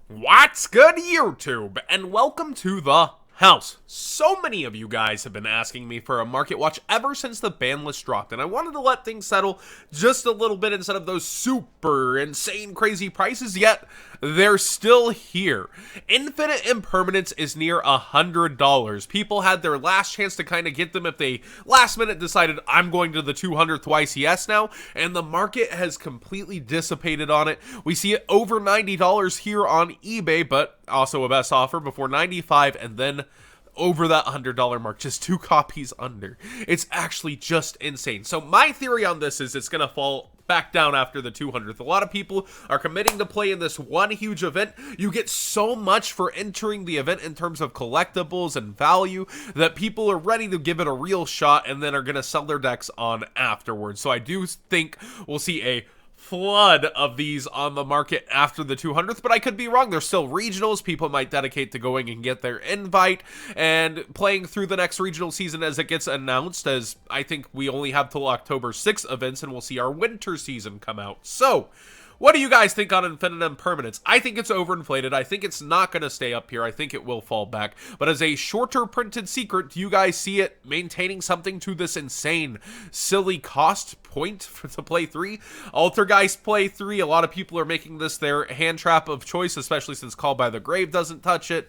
What's good, YouTube? And welcome to the house. So many of you guys have been asking me for a market watch ever since the ban list dropped, and I wanted to let things settle just a little bit instead of those super insane crazy prices, yet they're still here. Infinite Impermanence is near $100. People had their last chance to kind of get them if they last minute decided I'm going to the 200th YCS now, and the market has completely dissipated on it. We see it over $90 here on eBay, but also a best offer before $95, and then over that $100 mark, just 2 copies under. It's actually just insane. So my theory on this is it's going to fall back down after the 200th. A lot of people are committing to play in this one huge event. You get so much for entering the event in terms of collectibles and value that people are ready to give it a real shot and then are going to sell their decks on afterwards. So I do think we'll see a flood of these on the market after the 200th, but I could be wrong. There's still regionals. People might dedicate to going and get their invite and playing through the next regional season as it gets announced, as I think we only have till October 6th events and we'll see our winter season come out. So what do you guys think on Infinite Impermanence? I think it's overinflated. I think it's not going to stay up here. I think it will fall back. But as a shorter printed secret, do you guys see it maintaining something to this insane, silly cost point to play 3? Altergeist play 3. A lot of people are making this their hand trap of choice, especially since Call by the Grave doesn't touch it.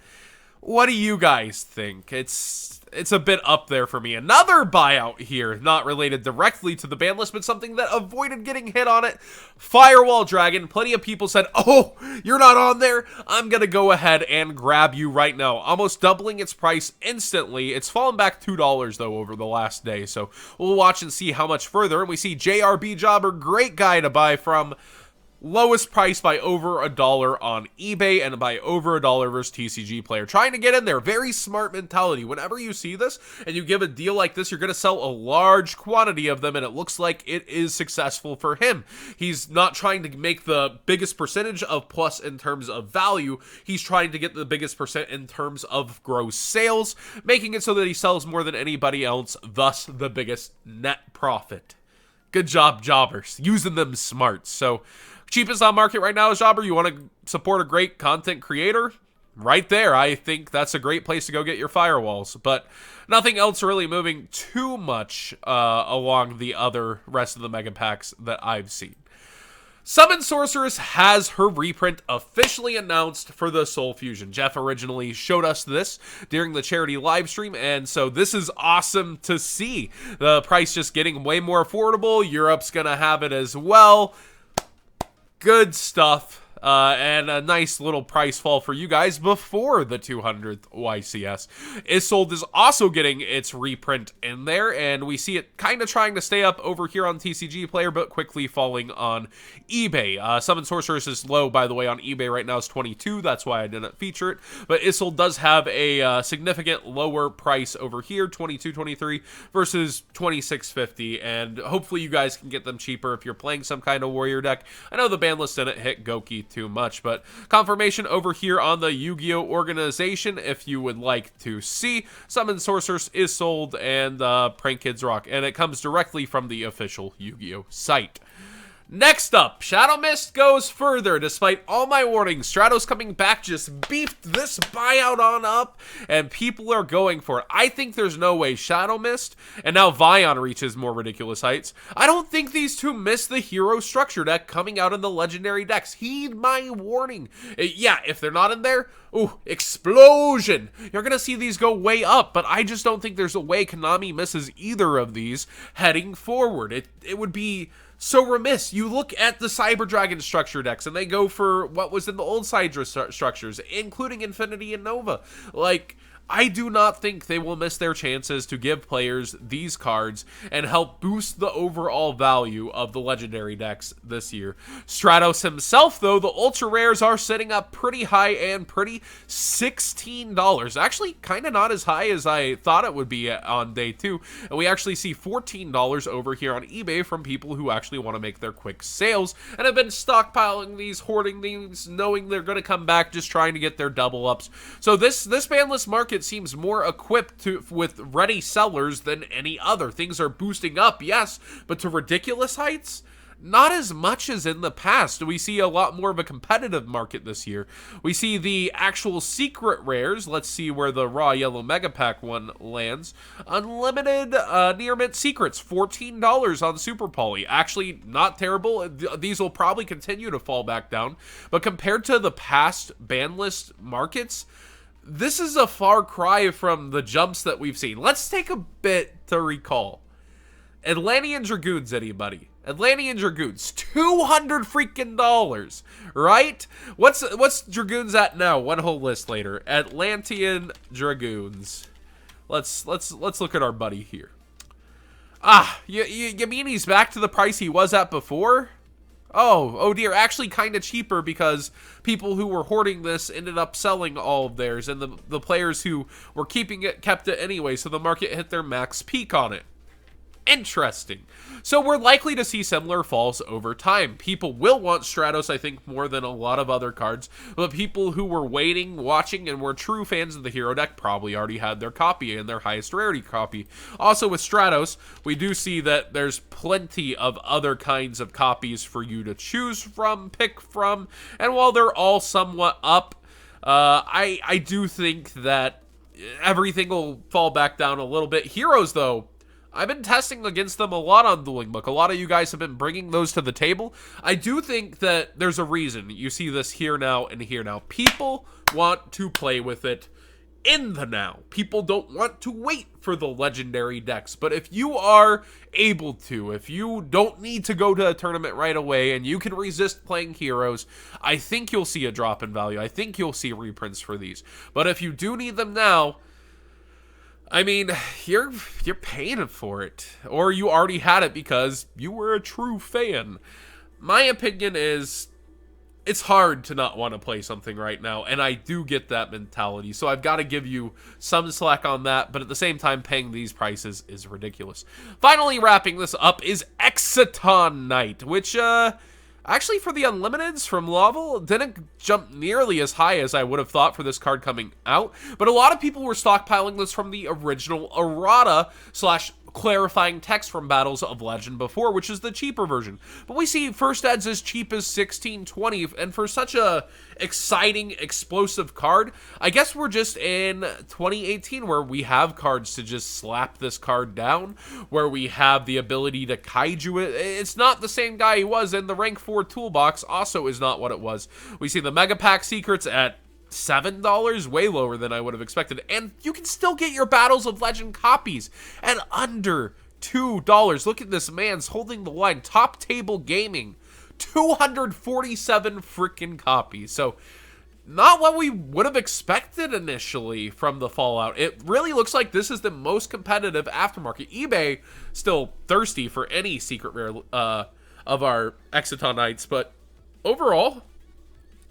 What do you guys think? It's a bit up there for me. Another buyout here, not related directly to the ban list, but something that avoided getting hit on it. Firewall Dragon. Plenty of people said, oh, you're not on there? I'm going to go ahead and grab you right now. Almost doubling its price instantly. It's fallen back $2 though over the last day, so we'll watch and see how much further. And we see JRB Jobber, great guy to buy from. Lowest price by over $1 on eBay and by over $1 versus TCG player. Trying to get in there. Very smart mentality. Whenever you see this and you give a deal like this, you're going to sell a large quantity of them, and it looks like it is successful for him. He's not trying to make the biggest percentage of plus in terms of value. He's trying to get the biggest percent in terms of gross sales, making it so that he sells more than anybody else, thus the biggest net profit. Good job, jobbers. Using them smart. So cheapest on market right now is Jobber. You want to support a great content creator? Right there. I think that's a great place to go get your firewalls. But nothing else really moving too much along the other rest of the mega packs that I've seen. Summon Sorceress has her reprint officially announced for the Soul Fusion. Jeff originally showed us this during the charity live stream, and so this is awesome to see. The price just getting way more affordable. Europe's gonna have it as well. Good stuff. And a nice little price fall for you guys before the 200th YCS. Isolde is also getting its reprint in there, and we see it kind of trying to stay up over here on TCG Player, but quickly falling on eBay. Summon Sorceress is low, by the way, on eBay right now is 22. That's why I didn't feature it. But Isolde does have a significant lower price over here, 22.23 versus 26.50, and hopefully you guys can get them cheaper if you're playing some kind of warrior deck. I know the ban list didn't hit Goki too much, but confirmation over here on the Yu-Gi-Oh organization if you would like to see. Summon Sorceress is sold, and Prank Kids rock, and it comes directly from the official Yu-Gi-Oh site. Next up, Shadow Mist goes further. Despite all my warnings, Stratos coming back just beefed this buyout on up, and people are going for it. I think there's no way Shadow Mist, and now Vion reaches more ridiculous heights. I don't think these two miss the hero structure deck coming out in the legendary decks. Heed my warning. Yeah, if they're not in there, ooh, explosion. You're going to see these go way up, but I just don't think there's a way Konami misses either of these heading forward. It would be so remiss. You look at the Cyber Dragon structure decks, and they go for what was in the old Sidra structures, including Infinity and Nova. Like, I do not think they will miss their chances to give players these cards and help boost the overall value of the legendary decks this year. Stratos himself, though, the ultra rares are sitting up pretty high and pretty. $16. Actually, kind of not as high as I thought it would be on day 2. And we actually see $14 over here on eBay from people who actually want to make their quick sales and have been stockpiling these, hoarding these, knowing they're going to come back, just trying to get their double ups. So this ban list market seems more equipped with ready sellers than any other. Things are boosting up, yes, but to ridiculous heights? Not as much as in the past. We see a lot more of a competitive market this year. We see the actual secret rares. Let's see where the raw yellow mega pack one lands. Unlimited near mint secrets, $14 on Super Poly. Actually, not terrible. These will probably continue to fall back down. But compared to the past ban list markets, this is a far cry from the jumps that we've seen. Let's take a bit to recall. Atlantean Dragoons, anybody? Atlantean Dragoons, $200 freaking dollars, right? What's Dragoons at now? One whole list later. Atlantean Dragoons. Let's look at our buddy here. You mean he's back to the price he was at before? Oh dear, actually kind of cheaper because people who were hoarding this ended up selling all of theirs, and the players who were keeping it kept it anyway, so the market hit their max peak on it. Interesting. So we're likely to see similar falls over time. People will want Stratos, I think, more than a lot of other cards, but people who were waiting, watching, and were true fans of the hero deck probably already had their copy and their highest rarity copy. Also with Stratos, we do see that there's plenty of other kinds of copies for you to choose from, pick from, and while they're all somewhat up, I do think that everything will fall back down a little bit. Heroes, though, I've been testing against them a lot on Dueling Book. A lot of you guys have been bringing those to the table. I do think that there's a reason you see this here now and here now. People want to play with it in the now. People don't want to wait for the legendary decks. But if you are able to, if you don't need to go to a tournament right away and you can resist playing heroes, I think you'll see a drop in value. I think you'll see reprints for these. But if you do need them now, I mean, you're paying for it, or you already had it because you were a true fan. My opinion is, it's hard to not want to play something right now, and I do get that mentality, so I've got to give you some slack on that, but at the same time, paying these prices is ridiculous. Finally, wrapping this up is Exciton Knight, which, actually, for the Unlimiteds from Laval, didn't jump nearly as high as I would have thought for this card coming out. But a lot of people were stockpiling this from the original errata / clarifying text from Battles of Legend before, which is the cheaper version. But we see first eds as cheap as $16.20, and for such a exciting, explosive card, I guess we're just in 2018 where we have cards to just slap this card down, where we have the ability to kaiju it. It's not the same guy he was in the rank 4 toolbox, also is not what it was. We see the Mega Pack secrets at $7, way lower than I would have expected, and you can still get your Battles of Legend copies at under $2. Look at this man's holding the line. Top Table Gaming, 247 freaking copies. So not what we would have expected initially from the Fallout. It really looks like this is the most competitive aftermarket. eBay still thirsty for any secret rare of our Exciton Knights, but overall,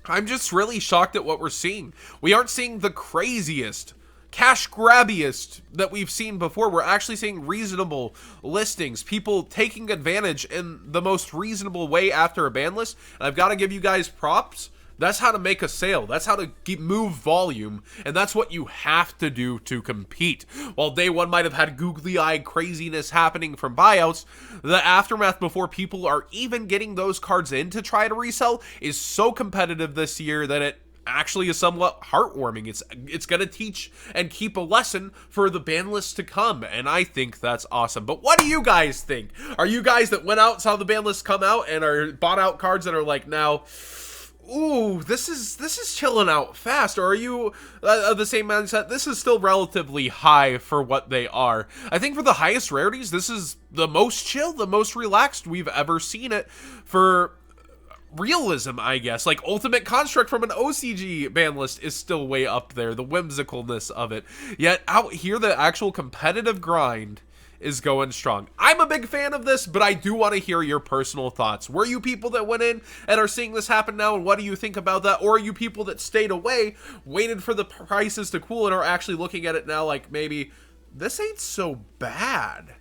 I'm just really shocked at what we're seeing. We aren't seeing the craziest, cash grabbiest that we've seen before. We're actually seeing reasonable listings, people taking advantage in the most reasonable way after a ban list. And I've got to give you guys props. That's how to make a sale. That's how to move volume, and that's what you have to do to compete. While day one might have had googly-eyed craziness happening from buyouts, the aftermath before people are even getting those cards in to try to resell is so competitive this year that it actually is somewhat heartwarming. It's going to teach and keep a lesson for the ban list to come, and I think that's awesome. But what do you guys think? Are you guys that went out, saw the ban list come out, and are bought out cards that are like now, ooh, this is chilling out fast? Or are you the same mindset? This is still relatively high for what they are. I think for the highest rarities, this is the most chill, the most relaxed we've ever seen it for realism, I guess. Like Ultimate Construct from an OCG ban list is still way up there, the whimsicalness of it. Yet out here, the actual competitive grind is going strong. I'm a big fan of this, but I do want to hear your personal thoughts. Were you people that went in and are seeing this happen now, and what do you think about that? Or are you people that stayed away, waited for the prices to cool, and are actually looking at it now like, maybe this ain't so bad,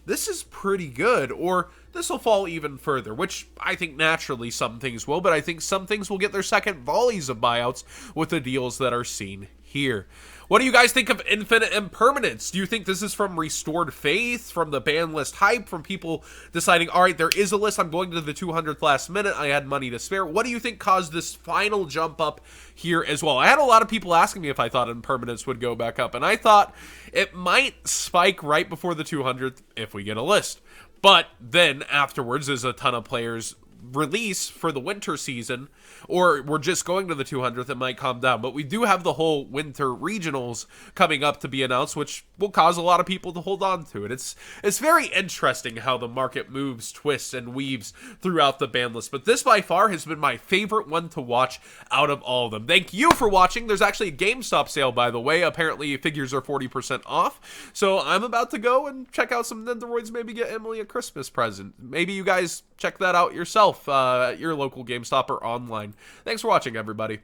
this is pretty good, or this will fall even further, which I think naturally some things will, but I think some things will get their second volleys of buyouts with the deals that are seen here. What do you guys think of Infinite Impermanence? Do you think this is from restored faith, from the ban list hype, from people deciding, all right, there is a list, I'm going to the 200th last minute, I had money to spare? What do you think caused this final jump up here as well? I had a lot of people asking me if I thought Impermanence would go back up, and I thought it might spike right before the 200th if we get a list. But then afterwards, as a ton of players release for the winter season, or we're just going to the 200th, it might calm down. But we do have the whole winter regionals coming up to be announced, which will cause a lot of people to hold on to it. It's very interesting how the market moves, twists, and weaves throughout the ban list. But this by far has been my favorite one to watch out of all of them. Thank you for watching. There's actually a GameStop sale, by the way. Apparently figures are 40% off. So I'm about to go and check out some Nendoroids, maybe get Emily a Christmas present. Maybe you guys check that out yourself at your local GameStop or online. Thanks for watching, everybody.